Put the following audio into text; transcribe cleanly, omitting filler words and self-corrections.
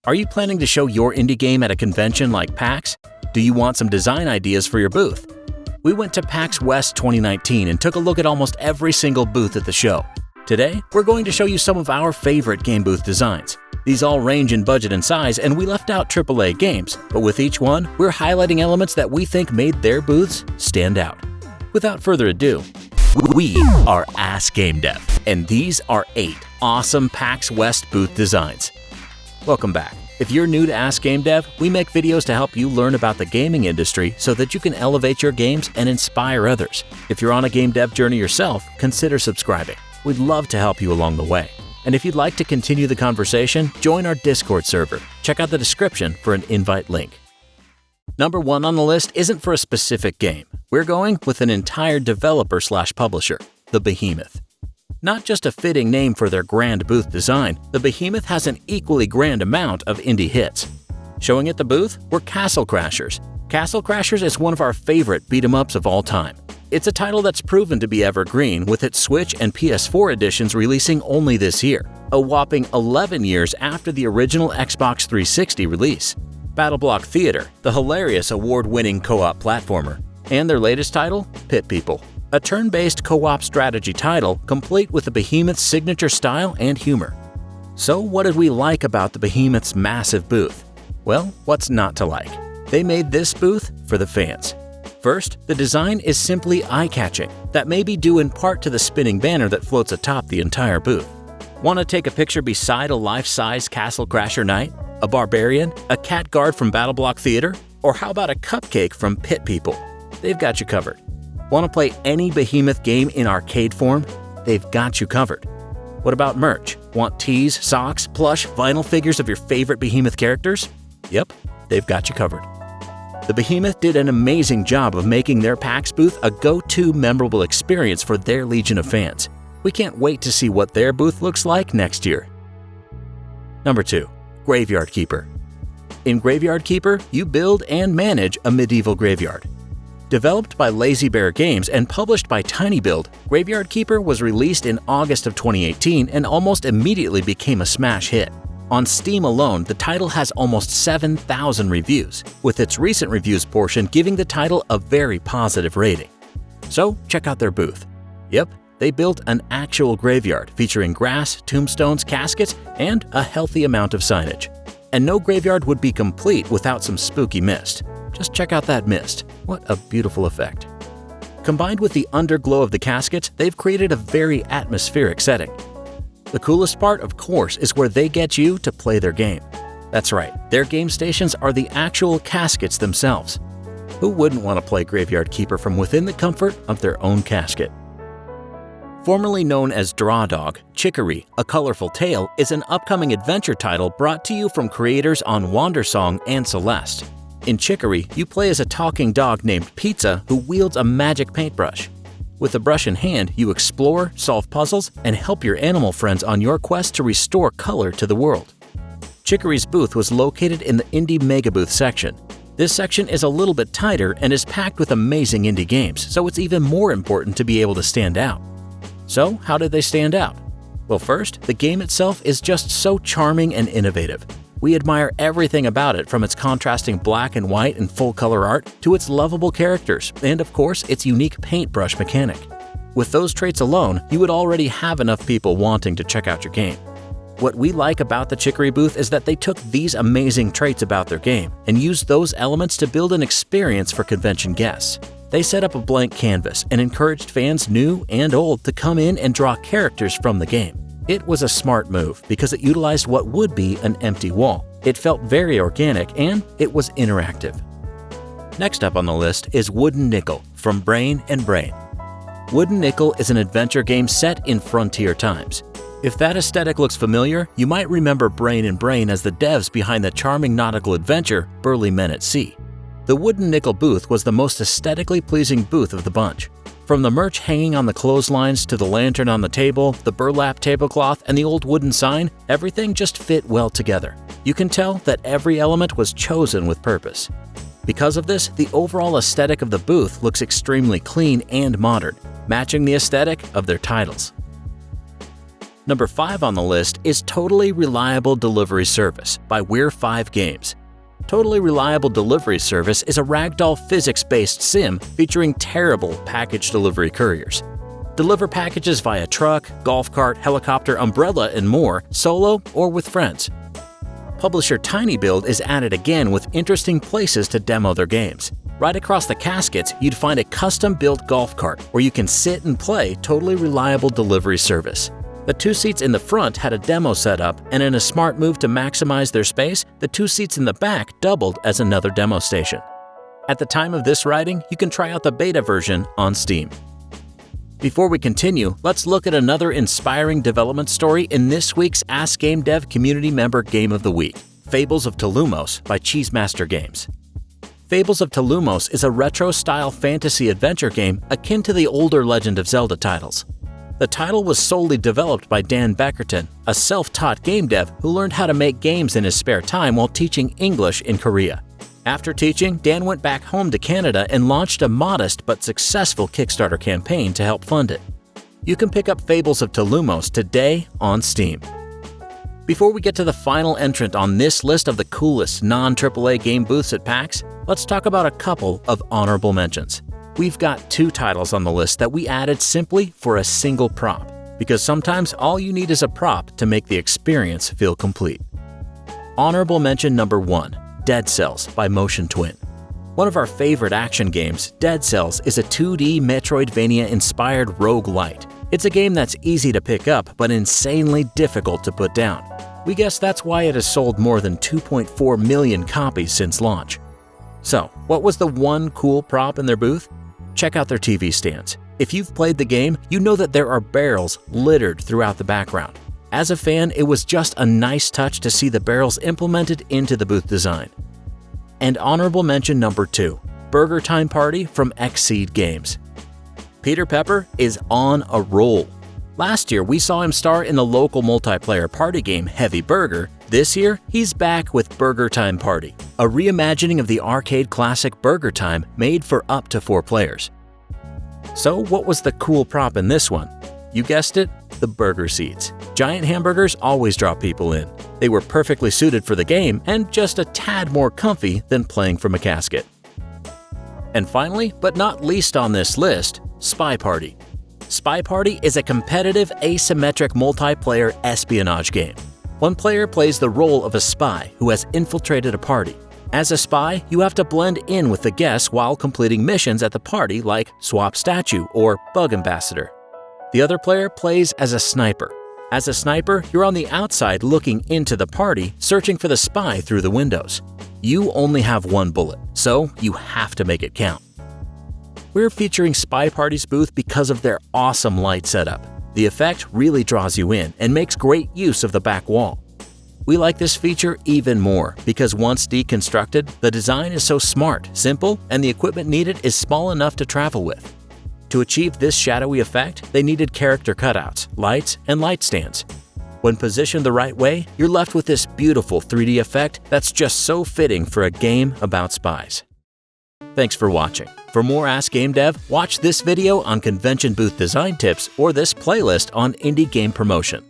Are you planning to show your indie game at a convention like PAX? Do you want some design ideas for your booth? We went to PAX West 2019 and took a look at almost every single booth at the show. Today, we're going to show you some of our favorite game booth designs. These all range in budget and size, and we left out AAA games, but with each one, we're highlighting elements that we think made their booths stand out. Without further ado, we are Ask Gamedev, and these are 8 awesome PAX West booth designs. Welcome back. If you're new to Ask Gamedev, we make videos to help you learn about the gaming industry so that you can elevate your games and inspire others. If you're on a game dev journey yourself, consider subscribing. We'd love to help you along the way. And if you'd like to continue the conversation, join our Discord server. Check out the description for an invite link. Number 1 on the list isn't for a specific game. We're going with an entire developer/publisher, the Behemoth. Not just a fitting name for their grand booth design, the Behemoth has an equally grand amount of indie hits. Showing at the booth were Castle Crashers. Castle Crashers is one of our favorite beat-em-ups of all time. It's a title that's proven to be evergreen, with its Switch and PS4 editions releasing only this year, a whopping 11 years after the original Xbox 360 release. BattleBlock Theater, the hilarious award-winning co-op platformer, and their latest title, Pit People, a turn-based co-op strategy title complete with the Behemoth's signature style and humor. So what did we like about the Behemoth's massive booth? Well, what's not to like? They made this booth for the fans. First, the design is simply eye-catching. That may be due in part to the spinning banner that floats atop the entire booth. Want to take a picture beside a life-size Castle Crasher Knight, a Barbarian, a Cat Guard from BattleBlock Theater, or how about a Cupcake from Pit People? They've got you covered. Want to play any Behemoth game in arcade form? They've got you covered. What about merch? Want tees, socks, plush, vinyl figures of your favorite Behemoth characters? Yep, they've got you covered. The Behemoth did an amazing job of making their PAX booth a go-to memorable experience for their legion of fans. We can't wait to see what their booth looks like next year. Number 2. Graveyard Keeper. In Graveyard Keeper, you build and manage a medieval graveyard. Developed by Lazy Bear Games and published by tinyBuild, Graveyard Keeper was released in August of 2018 and almost immediately became a smash hit. On Steam alone, the title has almost 7,000 reviews, with its recent reviews portion giving the title a very positive rating. So check out their booth. Yep, they built an actual graveyard featuring grass, tombstones, caskets, and a healthy amount of signage. And no graveyard would be complete without some spooky mist. Just check out that mist. What a beautiful effect. Combined with the underglow of the caskets, they've created a very atmospheric setting. The coolest part, of course, is where they get you to play their game. That's right, their game stations are the actual caskets themselves. Who wouldn't want to play Graveyard Keeper from within the comfort of their own casket? Formerly known as Draw Dog, Chicory, A Colorful Tale is an upcoming adventure title brought to you from creators on Wandersong and Celeste. In Chicory, you play as a talking dog named Pizza who wields a magic paintbrush. With a brush in hand, you explore, solve puzzles, and help your animal friends on your quest to restore color to the world. Chicory's booth was located in the Indie Megabooth section. This section is a little bit tighter and is packed with amazing indie games, so it's even more important to be able to stand out. So, how did they stand out? Well, first, the game itself is just so charming and innovative. We admire everything about it, from its contrasting black and white and full-color art to its lovable characters and, of course, its unique paintbrush mechanic. With those traits alone, you would already have enough people wanting to check out your game. What we like about the Chicory booth is that they took these amazing traits about their game and used those elements to build an experience for convention guests. They set up a blank canvas and encouraged fans new and old to come in and draw characters from the game. It was a smart move because it utilized what would be an empty wall. It felt very organic and it was interactive. Next up on the list is Wooden Nickel from Brain and Brain. Wooden Nickel is an adventure game set in frontier times. If that aesthetic looks familiar, you might remember Brain and Brain as the devs behind the charming nautical adventure Burly Men at Sea. The Wooden Nickel booth was the most aesthetically pleasing booth of the bunch. From the merch hanging on the clotheslines to the lantern on the table, the burlap tablecloth, and the old wooden sign, everything just fit well together. You can tell that every element was chosen with purpose. Because of this, the overall aesthetic of the booth looks extremely clean and modern, matching the aesthetic of their titles. Number 5 on the list is Totally Reliable Delivery Service by We're 5 Games. Totally Reliable Delivery Service is a ragdoll physics-based sim featuring terrible package delivery couriers. Deliver packages via truck, golf cart, helicopter, umbrella, and more, solo or with friends. Publisher TinyBuild is at it again with interesting places to demo their games. Right across the caskets, you'd find a custom-built golf cart where you can sit and play Totally Reliable Delivery Service. The 2 seats in the front had a demo setup, and in a smart move to maximize their space, the 2 seats in the back doubled as another demo station. At the time of this writing, you can try out the beta version on Steam. Before we continue, let's look at another inspiring development story in this week's Ask Gamedev Community Member Game of the Week, Fables of Two Lumos by Cheesemaster Games. Fables of Two Lumos is a retro-style fantasy adventure game akin to the older Legend of Zelda titles. The title was solely developed by Dan Beckerton, a self-taught game dev who learned how to make games in his spare time while teaching English in Korea. After teaching, Dan went back home to Canada and launched a modest but successful Kickstarter campaign to help fund it. You can pick up Fables of Two Lumos today on Steam. Before we get to the final entrant on this list of the coolest non-AAA game booths at PAX, let's talk about a couple of honorable mentions. We've got 2 titles on the list that we added simply for a single prop, because sometimes all you need is a prop to make the experience feel complete. Honorable mention number 1, Dead Cells by Motion Twin. One of our favorite action games, Dead Cells is a 2D Metroidvania-inspired roguelite. It's a game that's easy to pick up but insanely difficult to put down. We guess that's why it has sold more than 2.4 million copies since launch. So, what was the one cool prop in their booth? Check out their TV stands. If you've played the game, you know that there are barrels littered throughout the background. As a fan, it was just a nice touch to see the barrels implemented into the booth design. And honorable mention number 2, Burger Time Party from Xseed Games. Peter Pepper is on a roll. Last year, we saw him star in the local multiplayer party game Heavy Burger. This year, he's back with Burger Time Party, a reimagining of the arcade classic Burger Time made for up to 4 players. So what was the cool prop in this one? You guessed it, the burger seats. Giant hamburgers always draw people in. They were perfectly suited for the game and just a tad more comfy than playing from a casket. And finally, but not least on this list, Spy Party. Spy Party is a competitive asymmetric multiplayer espionage game. One player plays the role of a spy who has infiltrated a party. As a spy, you have to blend in with the guests while completing missions at the party like Swap Statue or Bug Ambassador. The other player plays as a sniper. As a sniper, you're on the outside looking into the party, searching for the spy through the windows. You only have 1 bullet, so you have to make it count. We're featuring Spy Party's booth because of their awesome light setup. The effect really draws you in and makes great use of the back wall. We like this feature even more because once deconstructed, the design is so smart, simple, and the equipment needed is small enough to travel with. To achieve this shadowy effect, they needed character cutouts, lights, and light stands. When positioned the right way, you're left with this beautiful 3D effect that's just so fitting for a game about spies. Thanks for watching. For more Ask Gamedev, watch this video on convention booth design tips or this playlist on indie game promotion.